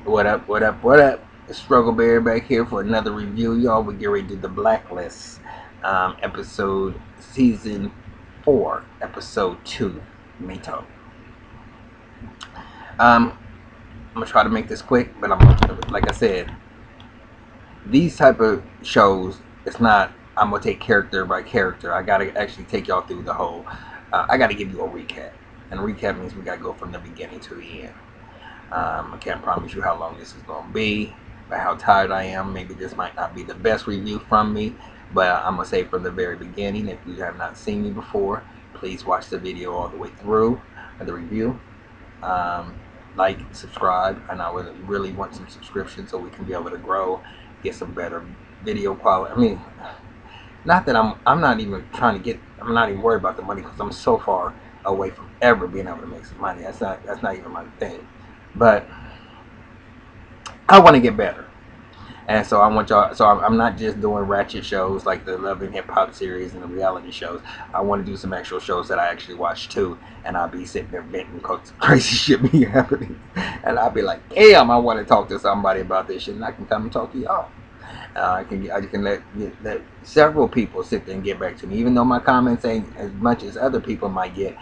What up, what up, what up? Struggle Bear back here for another review, y'all. We get ready to do the Blacklist episode, season 4, episode 2, Mato. I'm gonna try to make this quick, but like I said, these type of shows, it's not, I'm gonna take character by character. I gotta actually take y'all through the whole, I gotta give you a recap. And a recap means we gotta go from the beginning to the end. I can't promise you how long this is going to be, but how tired I am. Maybe this might not be the best review from me, but I'm going to say from the very beginning, if you have not seen me before, please watch the video all the way through, the review. Um, like, subscribe, and I would really want some subscriptions so we can be able to grow, get some better video quality. I mean, not that I'm not even trying to get, I'm not even worried about the money because I'm so far away from ever being able to make some money. That's not even my thing. But I want to get better. And so I want y'all. So I'm not just doing ratchet shows like the Love and Hip Hop series and the reality shows. I want to do some actual shows that I actually watch too, and I'll be sitting there venting because crazy shit be happening, and I'll be like, damn, I want to talk to somebody about this shit, and I can come and talk to y'all. I can let several people sit there and get back to me, even though my comments ain't as much as other people might get.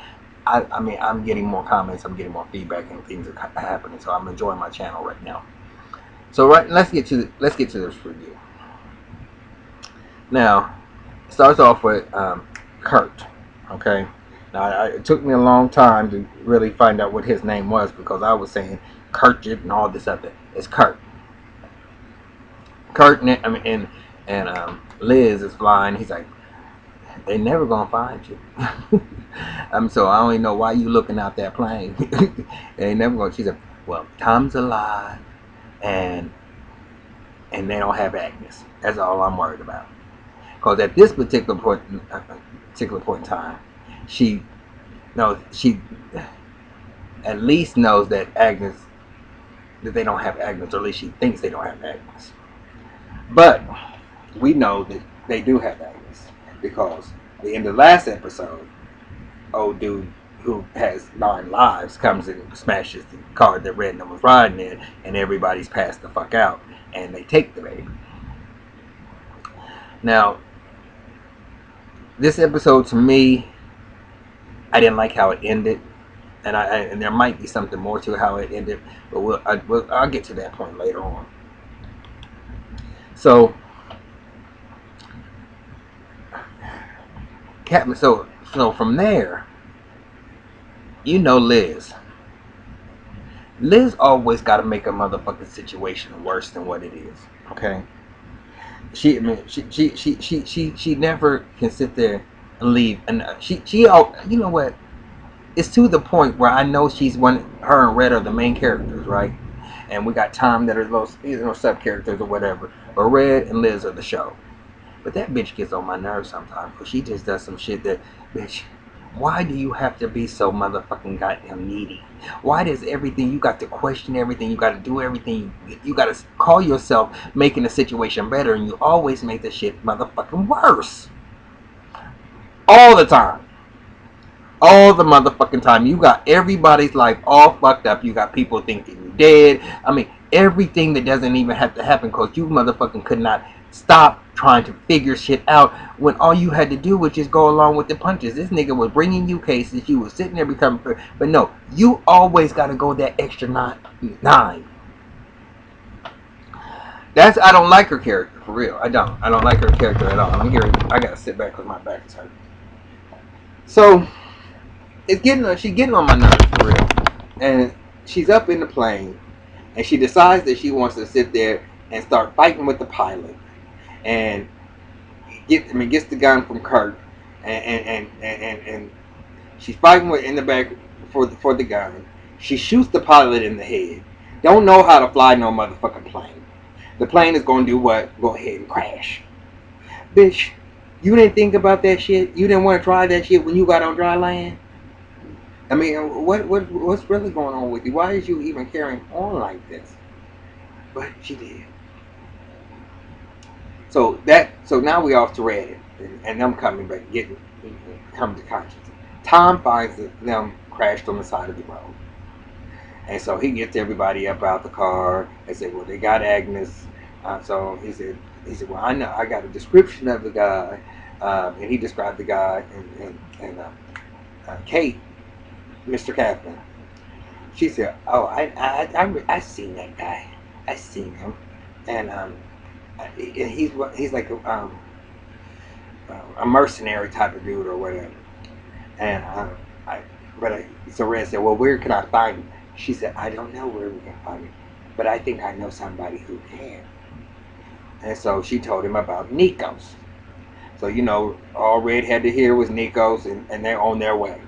I mean, I'm getting more comments, I'm getting more feedback, and things are happening. So I'm enjoying my channel right now. So let's get to this review. Now, it starts off with Kurt. Okay. Now it took me a long time to really find out what his name was because I was saying Kurtjit and all this other. It's Kurt. Kurt and Liz is flying. He's like, they never gonna find you. So I don't even know why you looking out that plane. They never gonna. She said, well, Tom's alive, and they don't have Agnes. That's all I'm worried about. Because at this particular point in time, she knows, she at least knows that they don't have Agnes, or at least she thinks they don't have Agnes. But we know that they do have Agnes because the end of the last episode, old dude who has 9 lives comes and smashes the car that Redden was riding in, and everybody's passed the fuck out, and they take the baby. Now, this episode to me, I didn't like how it ended, and there might be something more to how it ended, but I'll get to that point later on. So, so from there, Liz. Liz always got to make a motherfucking situation worse than what it is. Okay. I mean, she never can sit there and leave, and you know what? It's to the point where I know her and Red are the main characters, right? And we got Tom that are those, sub characters or whatever. But Red and Liz are the show. But that bitch gets on my nerves sometimes because she just does some shit that, bitch, why do you have to be so motherfucking goddamn needy? Why does everything, you got to question everything, you got to do everything, you got to call yourself making the situation better, and you always make the shit motherfucking worse. All the time. All the motherfucking time. You got everybody's life all fucked up. You got people thinking you're dead. I mean, everything that doesn't even have to happen because you motherfucking could not stop trying to figure shit out when all you had to do was just go along with the punches. This nigga was bringing you cases. You was sitting there becoming, but no, you always got to go that extra nine. I don't like her character for real. I don't like her character at all. I'm here. I gotta sit back because my back is hurting. So she's getting on my nerves for real. And she's up in the plane, and she decides that she wants to sit there and start fighting with the pilot, and gets the gun from Kurt, and she's fighting in the back for the gun. She shoots the pilot in the head. Don't know how to fly no motherfucking plane. The plane is going to do what? Go ahead and crash. Bitch, you didn't think about that shit? You didn't want to try that shit when you got on dry land? I mean, what's really going on with you? Why is you even carrying on like this? But she did. So now we off to Reddit, and them coming back, coming to conscience. Tom finds them crashed on the side of the road, And so he gets everybody up out the car and said, well, they got Agnes. So he said, well, I know, I got a description of the guy. And he described the guy, and Kate, Mr. Captain, she said, oh, I seen that guy. I seen him. And he's like a mercenary type of dude or whatever. And I, so Red said, well, where can I find him? She said, I don't know where we can find him, but I think I know somebody who can. And so she told him about Nikos. So, all Red had to hear was Nikos, and they're on their way.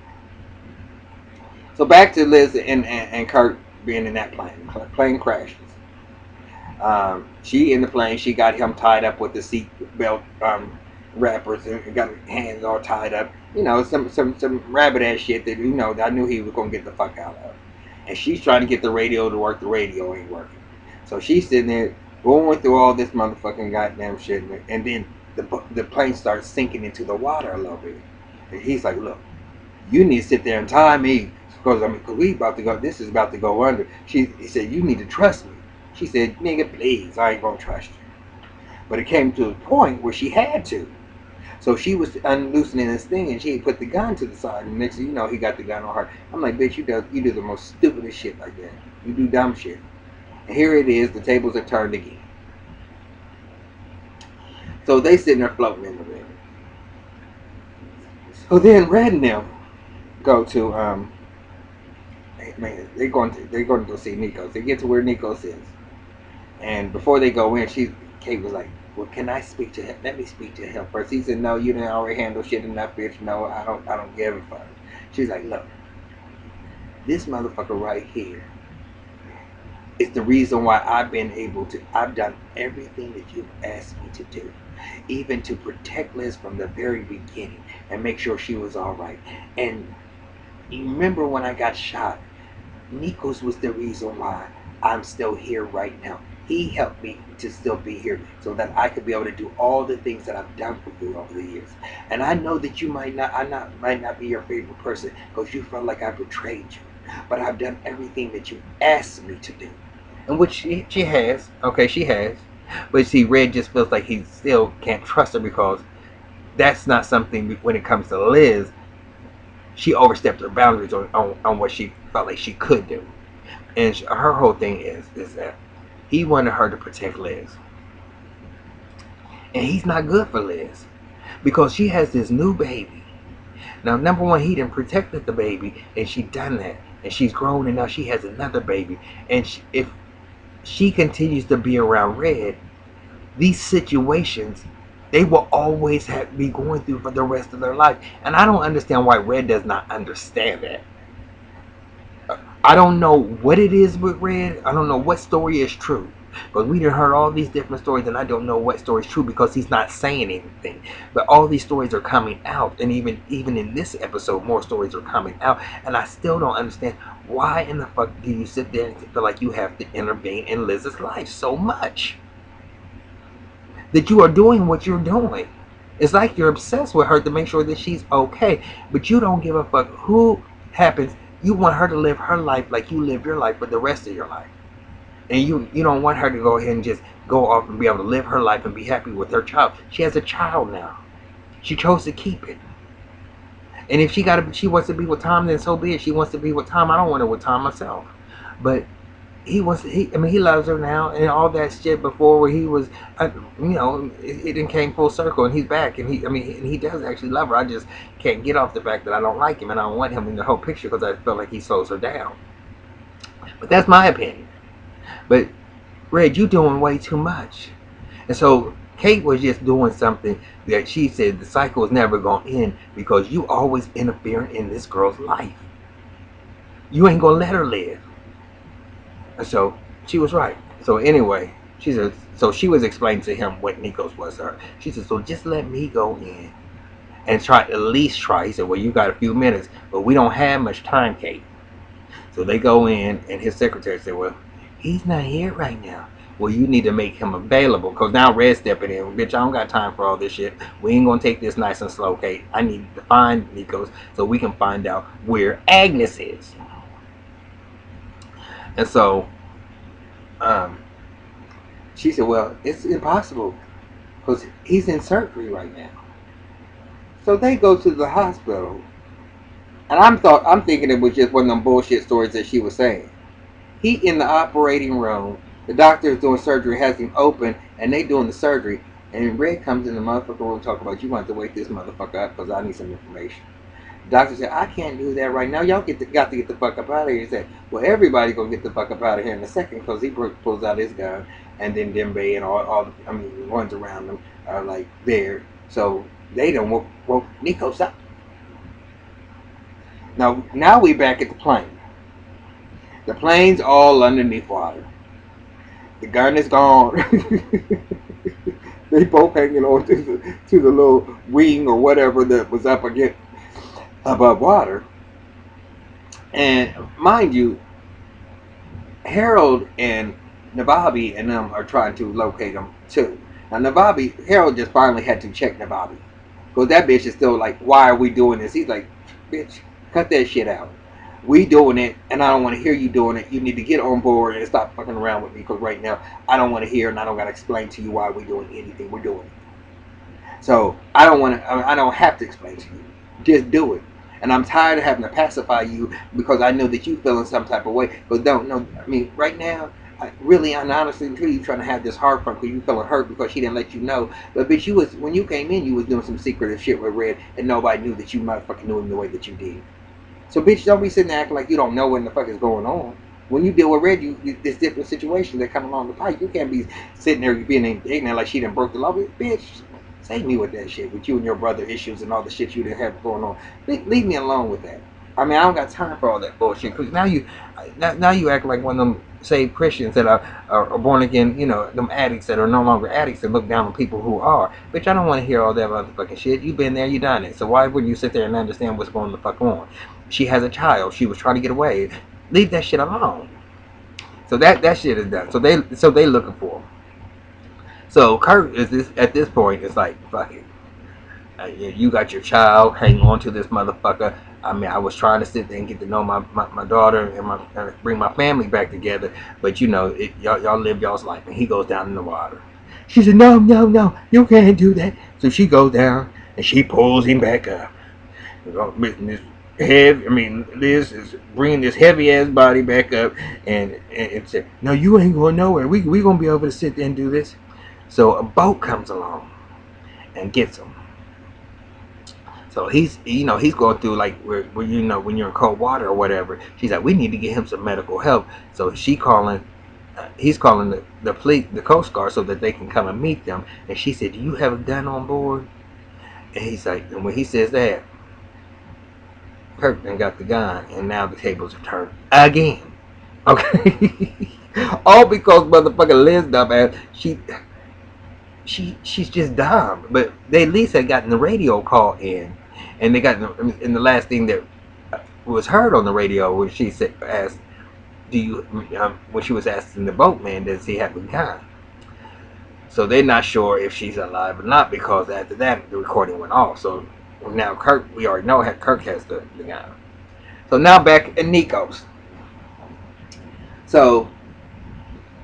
So back to Liz and Kurt being in that plane. Plane crashes. She in the plane, she got him tied up with the seat belt wrappers and got his hands all tied up. Some rabbit ass shit that I knew he was gonna get the fuck out of. And she's trying to get the radio to work. The radio ain't working. So she's sitting there going through all this motherfucking goddamn shit, and then the plane starts sinking into the water a little bit. And he's like, "Look, you need to sit there and tie me, because we about to go. This is about to go under." He said, "You need to trust me." She said, "Nigga, please, I ain't gonna trust you." But it came to a point where she had to. So she was unloosening this thing, and she put the gun to the side. And next thing you know, he got the gun on her. I'm like, bitch, you do the most stupidest shit like that. You do dumb shit. And here it is. The tables are turned again. So they sitting there floating in the river. So then Red and them go to they're going to go see Nikos. They get to where Nikos is, and before they go in, Kate was like, well, can I speak to him? Let me speak to him first. He said, no, you didn't already handle shit enough, bitch. No, I don't give a fuck. She's like, look, this motherfucker right here is the reason why I've done everything that you've asked me to do. Even to protect Liz from the very beginning and make sure she was alright. And you remember when I got shot, Nikos was the reason why I'm still here right now. He helped me to still be here so that I could be able to do all the things that I've done for you over the years. And I know that you might not be your favorite person because you felt like I betrayed you. But I've done everything that you asked me to do. And which she has. Okay, she has. But see, Red just feels like he still can't trust her because that's not something, when it comes to Liz, she overstepped her boundaries on what she felt like she could do. And her whole thing is that he wanted her to protect Liz. And he's not good for Liz because she has this new baby. Now, number one, he didn't protect the baby, and she done that. And she's grown, and now she has another baby. And if she continues to be around Red, these situations, they will always be going through for the rest of their life. And I don't understand why Red does not understand that. I don't know what it is with Red. I don't know what story is true. Because we done heard all these different stories, and I don't know what story is true because he's not saying anything. But all these stories are coming out, and even in this episode, more stories are coming out. And I still don't understand why in the fuck do you sit there and feel like you have to intervene in Liz's life so much? That you are doing what you're doing. It's like you're obsessed with her to make sure that she's okay. But you don't give a fuck who happens. You want her to live her life like you live your life for the rest of your life. And you don't want her to go ahead and just go off and be able to live her life and be happy with her child. She has a child now. She chose to keep it. And if she wants to be with Tom, then so be it. She wants to be with Tom. I don't want her with Tom myself. But he loves her now, and all that shit before where he was, it didn't came full circle, and he's back, and he does actually love her. I just can't get off the fact that I don't like him, and I don't want him in the whole picture because I feel like he slows her down. But that's my opinion. But Red, you doing way too much. And so Kate was just doing something that she said the cycle is never going to end because you always interfering in this girl's life. You ain't going to let her live. So she was right. So anyway, she said, so she was explaining to him what Nikos was to her. She said, so just let me go in and at least try. He said, well, you got a few minutes, but we don't have much time, Kate. So they go in, and his secretary said, well, he's not here right now. Well, you need to make him available because now Red's stepping in. Bitch, I don't got time for all this shit. We ain't going to take this nice and slow, Kate. I need to find Nikos so we can find out where Agnes is. And so um, she said, well, it's impossible because he's in surgery right now. So they go to the hospital, and I'm thinking it was just one of them bullshit stories that she was saying. He in the operating room, the doctor is doing surgery, has him open, and they doing the surgery. And Red comes in the motherfucker room talking about, you want to wake this motherfucker up because I need some information. The doctor said, I can't do that right now. Y'all got to get the fuck up out of here. He said, well, everybody gonna get the fuck up out of here in a second because he pulls out his gun, and then Dembe and the ones around them are like there. So they done woke Nikos up. Now we back at the plane. The plane's all underneath water. The gun is gone. They both hanging on to the little wing or whatever that was up against above water. And mind you, Harold and Navabi and them are trying to locate them too. Now Harold just finally had to check Navabi. Because that bitch is still like, why are we doing this? He's like, bitch, cut that shit out. We doing it, and I don't want to hear you doing it. You need to get on board and stop fucking around with me, because right now I don't want to hear, and I don't got to explain to you why we're doing anything we're doing. So I don't have to explain to you. Just do it. And I'm tired of having to pacify you because I know that you feel in some type of way. But don't know. I mean, right now, really and honestly and truly, you trying to have this heart from because you feeling hurt because she didn't let you know. But bitch, when you came in, you was doing some secretive shit with Red, and nobody knew that you motherfucking knew him the way that you did. So bitch, don't be sitting there acting like you don't know what the fuck is going on. When you deal with Red, there's different situations that come along the pipe. You can't be sitting there being ignorant like she done broke the law. Bitch, save me with that shit, with you and your brother issues and all the shit you didn't have going on. Leave me alone with that. I mean, I don't got time for all that bullshit. Because now you act like one of them saved Christians that are born again, them addicts that are no longer addicts and look down on people who are. Bitch, I don't want to hear all that motherfucking shit. You been there, you done it. So why wouldn't you sit there and understand what's going the fuck on? She has a child. She was trying to get away. Leave that shit alone. So that shit is done. So they looking for him. So Kurt is at this point. It's like, fuck it. You got your child. Hang on to this motherfucker. I mean, I was trying to sit there and get to know my daughter and bring my family back together. But y'all live y'all's life, and he goes down in the water. She said, no, you can't do that. So she goes down and she pulls him back up. Liz is bringing this heavy ass body back up, and said, no, you ain't going nowhere. We gonna be able to sit there and do this. So a boat comes along and gets him. So he's going through like where when you're in cold water or whatever. She's like, we need to get him some medical help. So he's calling the police, the Coast Guard, so that they can come and meet them. And she said, do you have a gun on board? And he's like, and when he says that, Kirk then got the gun, and now the tables are turned again. Okay, all because motherfucking Liz dumbass. She's just dumb. But they at least had gotten the radio call in, and they got and the last thing that was heard on the radio was she asked, "Do you?" When she was asking the boatman, "Does he have a gun?" So they're not sure if she's alive or not, because after that the recording went off. So now we already know Kirk has the gun. So now back at Nico's. So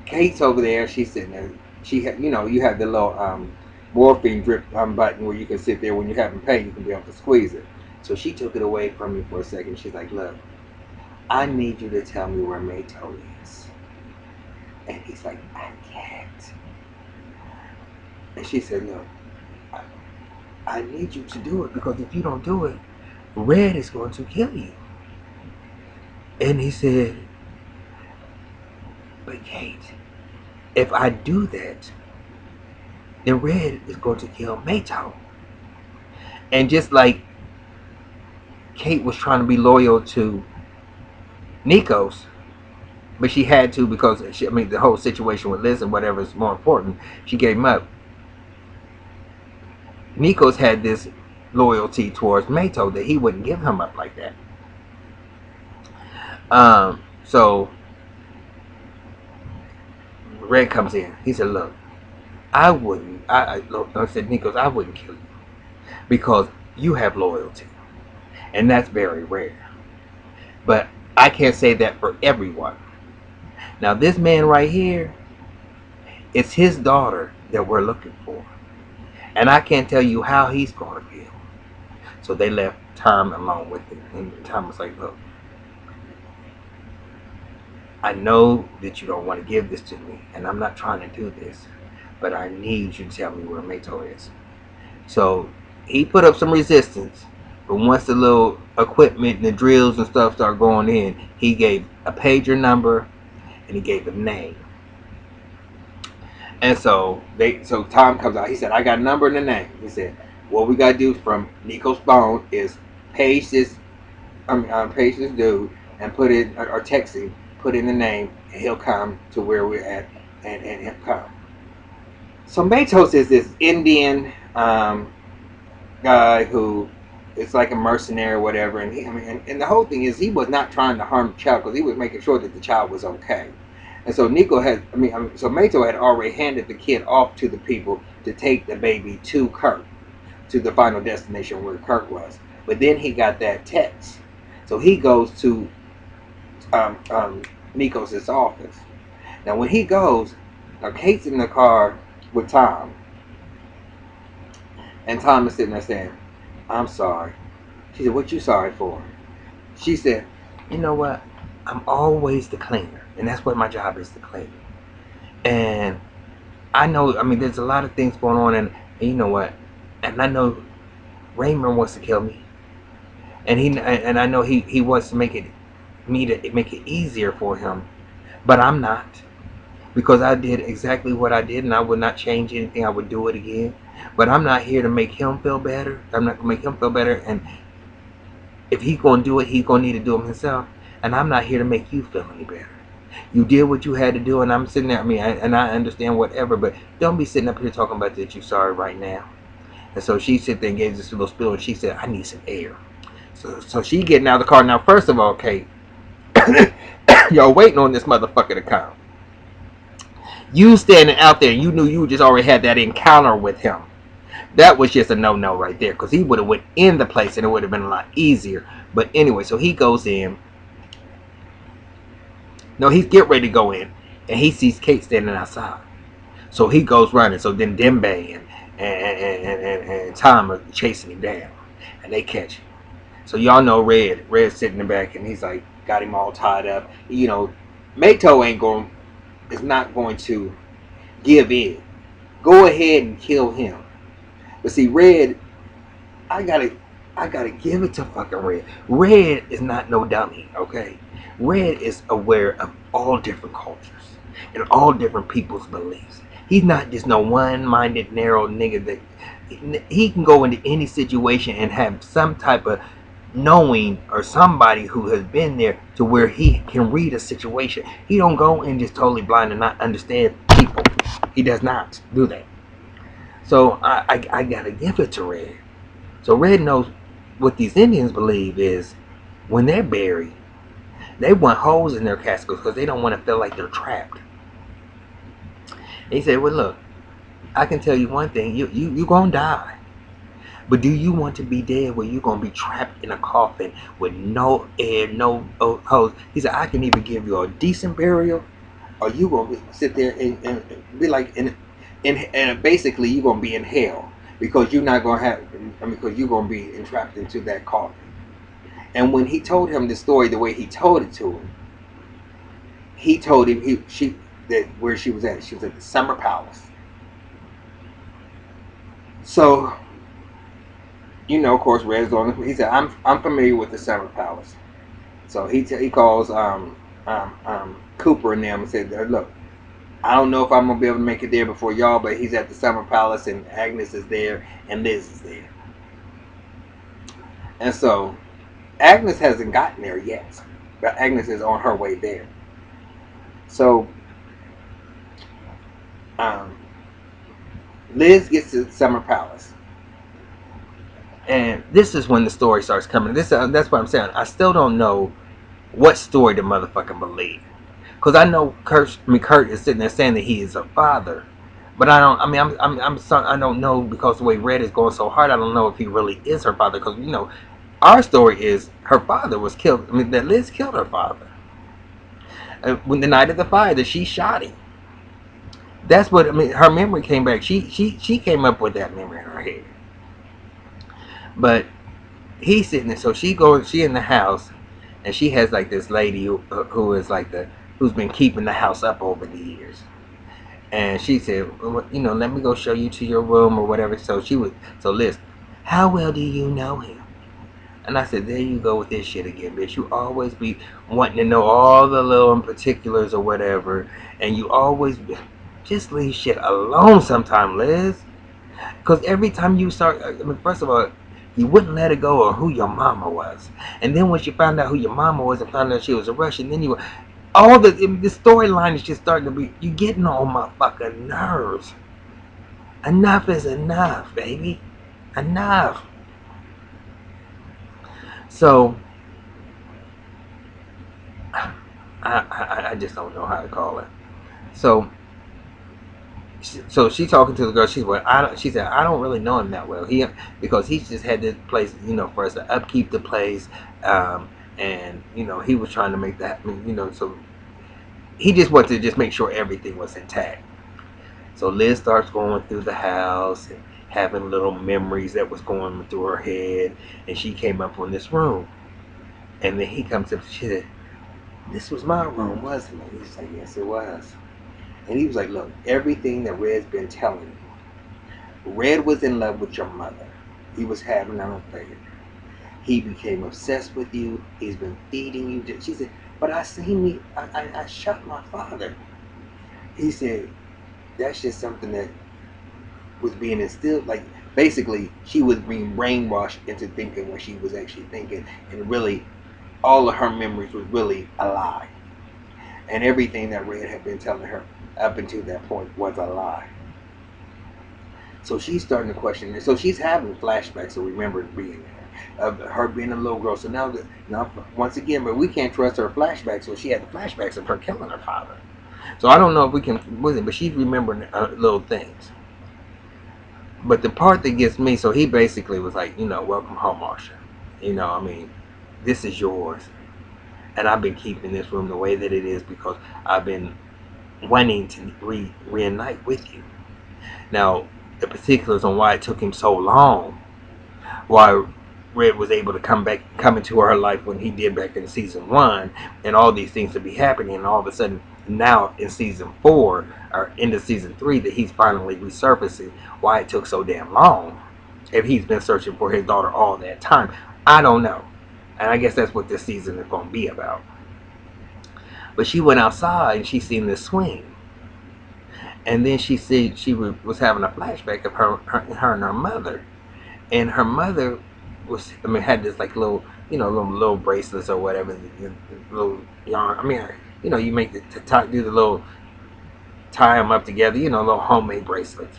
Kate's over there. She's sitting there. You have the little morphine drip button where you can sit there when you're having pain. You can be able to squeeze it. So she took it away from me for a second. She's like, "Look, I need you to tell me where Mato is." And he's like, "I can't." And she said, "Look, I need you to do it, because if you don't do it, Red is going to kill you." And he said, "But Kate, if I do that, then Red is going to kill Mato." And just like Kate was trying to be loyal to Nikos, but she had to, because the whole situation with Liz and whatever is more important, she gave him up. Nikos had this loyalty towards Mato that he wouldn't give him up like that. So Red comes in. He said, "Look, I wouldn't." I said, "Nikos, I wouldn't kill you because you have loyalty, and that's very rare. But I can't say that for everyone. Now this man right here, it's his daughter that we're looking for. And I can't tell you how he's going to feel. So they left Tom alone with it. And Tom was like, look, I know that you don't want to give this to me, and I'm not trying to do this, but I need you to tell me where Mato is. So he put up some resistance, but once the little equipment and the drills and stuff started going in, he gave a pager number and he gave a name. And so Tom comes out. He said, I got a number and a name. He said, what we got to do from Nico's phone is page this dude and put it, or text him, put in the name, and he'll come to where we're at, and he'll come. So Matos is this Indian guy who is like a mercenary or whatever, and and the whole thing is he was not trying to harm the child because he was making sure that the child was okay. And so so Mato had already handed the kid off to the people to take the baby to Kirk, to the final destination where Kirk was. But then he got that text, so he goes to Nikos' office. Now when he goes, now Kate's in the car with Tom, and Tom is sitting there saying, I'm sorry. She said, what you sorry for? She said, you know what? I'm always the cleaner, and that's what my job is, to clean. And I know, there's a lot of things going on, and you know what? And I know Raymond wants to kill me, and I know he wants to make it easier for him, but I'm not, because I did exactly what I did, and I would not change anything. I would do it again. But I'm not here to make him feel better. I'm not going to make him feel better. And if he's going to do it, he's going to need to do it himself. And I'm not here to make you feel any better. You did what you had to do, and I'm sitting there. And I understand whatever, but don't be sitting up here talking about that you're sorry right now. And so she sit there and gave this little spiel, and she said, I need some air. So she getting out of the car. Now, first of all, Kate, y'all waiting on this motherfucker to come. You standing out there, you knew you just already had that encounter with him. That was just a no-no right there, because he would have went in the place and it would have been a lot easier. But anyway, so he goes in. No, he's getting ready to go in, and he sees Kate standing outside. So he goes running. So then Dembe and Tom are chasing him down, and they catch him. So y'all know Red's sitting in the back, and he's like, got him all tied up. You know, Mato is not going to give in. Go ahead and kill him. But see, Red, I gotta give it to fucking Red. Red is not no dummy, okay? Red is aware of all different cultures and all different people's beliefs. He's not just no one-minded, narrow nigga that he can go into any situation and have some type of knowing, or somebody who has been there to where he can read a situation. He don't go in just totally blind and not understand people. He does not do that. So I gotta give it to Red. So Red knows what these Indians believe is when they're buried, they want holes in their caskets because they don't want to feel like they're trapped. And he said, well, look, I can tell you one thing, you gonna die. But do you want to be dead where you're going to be trapped in a coffin with no air, no hose? He said, I can either give you a decent burial, or you going to sit there and be like, and basically you're going to be in hell, because you're not going to have, because you're going to be entrapped into that coffin. And when he told him the story the way he told it to him, he told him that where she was at the Summer Palace. So, you know, of course, Red's on. He said, "I'm familiar with the Summer Palace." So he calls Cooper and them and said, "Look, I don't know if I'm gonna be able to make it there before y'all, but he's at the Summer Palace, and Agnes is there, and Liz is there." And so Agnes hasn't gotten there yet, but Agnes is on her way there. So Liz gets to the Summer Palace. And this is when the story starts coming. That's what I'm saying. I still don't know what story the motherfucker believe. Because I know Kurt is sitting there saying that he is a father. But I don't, I don't know, because the way Red is going so hard, I don't know if he really is her father. Because, you know, our story is her father was killed. That Liz killed her father. when the night of the fire that she shot him. That's what I mean. Her memory came back. She came up with that memory in her head. But he's sitting there. So she goes. She in the house, and she has like this lady who is like who's been keeping the house up over the years. And she said, well, let me go show you to your room or whatever. So Liz, how well do you know him? And I said, there you go with this shit again, bitch. You always be wanting to know all the little particulars or whatever, and you always just leave shit alone sometime, Liz. Because every time you start, I mean, first of all, you wouldn't let it go of who your mama was. And then once you found out who your mama was and found out she was a Russian, then all the storyline is just starting to be, you getting on my fucking nerves. Enough is enough, baby. Enough. So, I just don't know how to call it. So she talking to the girl. She said, I don't really know him that well. Because he's just had this place, for us to upkeep the place, and he was trying to make that, so he just wanted to just make sure everything was intact. So Liz starts going through the house and having little memories that was going through her head, and she came up on this room, and then he comes up. She said, "This was my room, wasn't it?" He's like, "Yes, it was." And he was like, "Look, everything that Red's been telling you. Red was in love with your mother. He was having an affair. He became obsessed with you. He's been feeding you." She said, "But I shot my father." He said, "That's just something that was being instilled. Like, basically, she was being brainwashed into thinking what she was actually thinking. And really, all of her memories was really a lie. And everything that Red had been telling her up until that point was a lie." So she's starting to question it. So she's having flashbacks of remembering being there, of her being a little girl. So now once again, but we can't trust her flashbacks. So she had the flashbacks of her killing her father. So I don't know if we can, but she's remembering little things. But the part that gets me, so he basically was like, welcome home, Marsha. This is yours. And I've been keeping this room the way that it is because I've been wanting to reunite with you. Now, the particulars on why it took him so long, why Red was able to come into her life when he did back in season 1, and all these things to be happening, and all of a sudden now in season 4 or into season 3 that he's finally resurfacing, why it took so damn long, if he's been searching for his daughter all that time, I don't know. And I guess that's what this season is going to be about. But she went outside and she seen this swing, and then she said she was having a flashback of her and her mother, and her mother had this like little, little bracelets or whatever, little yarn. You make do the little, tie them up together, little homemade bracelets.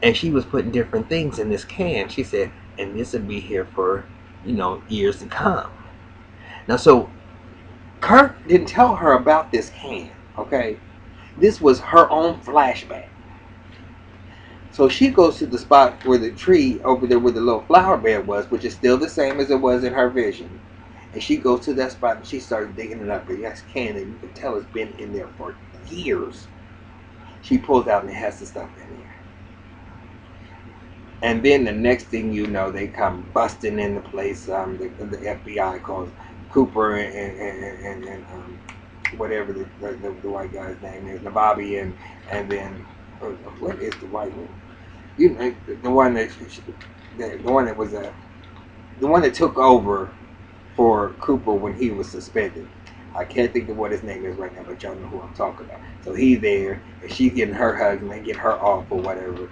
And she was putting different things in this can. She said, and this would be here for, years to come. Now, so Kirk didn't tell her about this can, okay? This was her own flashback. So she goes to the spot where the tree over there where the little flower bed was, which is still the same as it was in her vision. And she goes to that spot and she starts digging it up. And that's can, and you can tell it's been in there for years. She pulls out and it has the stuff in there. And then the next thing you know, they come busting in the place. The FBI calls Cooper and whatever the white guy's name is, Nababi, and then what is the white one? The one that was the one that took over for Cooper when he was suspended. I can't think of what his name is right now, but y'all know who I'm talking about. So he's there, and she's getting her hugs, and they get her off or whatever.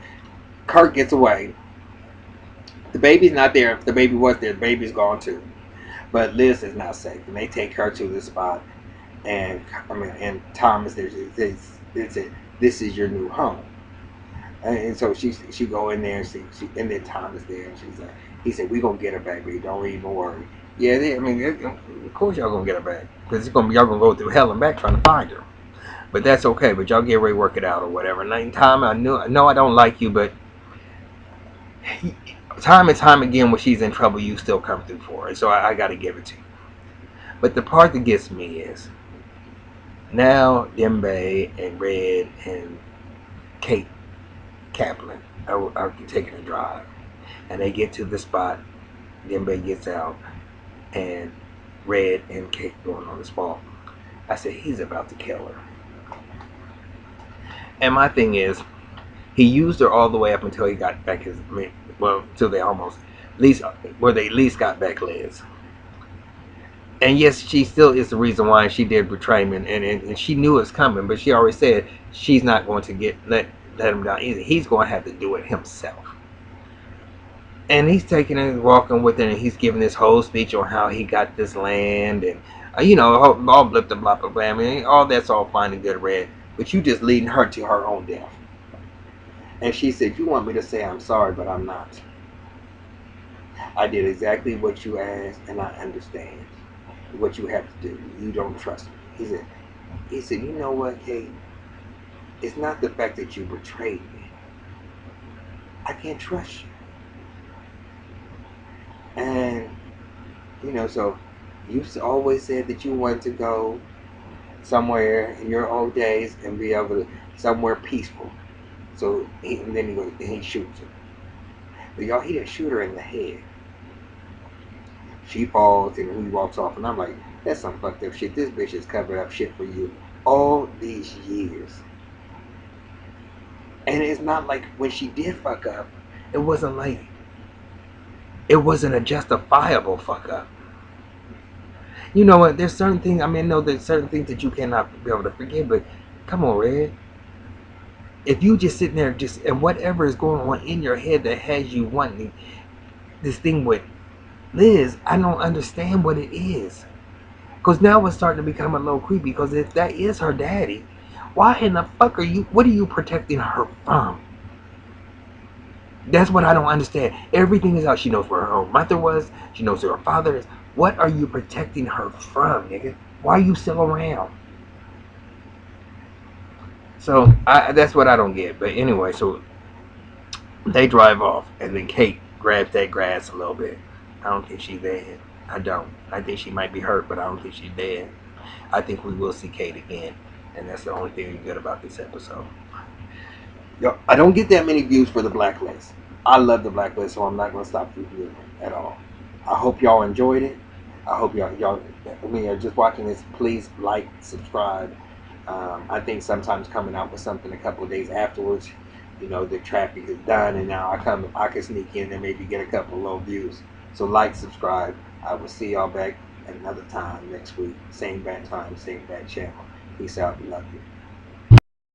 Kirk gets away. The baby's not there. If the baby was there, the baby's gone too. But Liz is now safe, and they take her to the spot. And Thomas there says, "This is your new home." And so she go in there, and then Thomas there, and she's like, he said, "We gonna get her back, baby. Don't even worry." Yeah, of course y'all gonna get her back, because y'all gonna go through hell and back trying to find her. But that's okay. But y'all get ready to work it out or whatever. And Tom, I know I don't like you, but time and time again when she's in trouble, you still come through for her. So I got to give it to you. But the part that gets me is Now Dembe and Red and Kate Kaplan are taking a drive, and they get to the spot. Dembe gets out, and Red and Kate going on the spot. I said, he's about to kill her. And my thing is, he used her all the way up until he got back his, well, till they almost, at least, where they at least got back Liz. And yes, she still is the reason why she did betray him, and she knew it was coming, but she already said she's not going to let him down easy. He's going to have to do it himself. And he's taking it, walking with it, and he's giving this whole speech on how he got this land, and all blah blah blah blah blah. I mean, all that's all fine and good, Red, but you just leading her to her own death. And she said, "You want me to say I'm sorry, but I'm not. I did exactly what you asked, and I understand what you have to do. You don't trust me." He said, "You know what, Kate? It's not the fact that you betrayed me. I can't trust you. And so you always said that you wanted to go somewhere in your old days and be able to somewhere peaceful." So and then he goes and he shoots her. But y'all, he didn't shoot her in the head. She falls and he walks off, and I'm like, that's some fucked up shit. This bitch has covered up shit for you all these years. And it's not like when she did fuck up, it wasn't a justifiable fuck up. You know what? There's certain things. I mean, I know there's certain things that you cannot be able to forgive, but come on, Red. If you just sitting there, and whatever is going on in your head that has you wanting this thing with Liz, I don't understand what it is. Because now it's starting to become a little creepy. Because if that is her daddy, why in the fuck what are you protecting her from? That's what I don't understand. Everything is out. She knows where her mother was. She knows who her father is. What are you protecting her from, nigga? Why are you still around? So that's what I don't get. But anyway, so they drive off, and then Kate grabs that grass a little bit. I don't think she's dead. I don't. I think she might be hurt, but I don't think she's dead. I think we will see Kate again, and that's the only thing good about this episode. Yo, I don't get that many views for the Blacklist. I love the Blacklist, so I'm not going to stop reviewing it at all. I hope y'all enjoyed it. I hope y'all when you're just watching this, please like, subscribe. I think sometimes coming out with something a couple of days afterwards, the traffic is done, and now I can sneak in and maybe get a couple of low views. So like, subscribe. I will see y'all back another time next week. Same bad time, same bad channel. Peace out. Love you.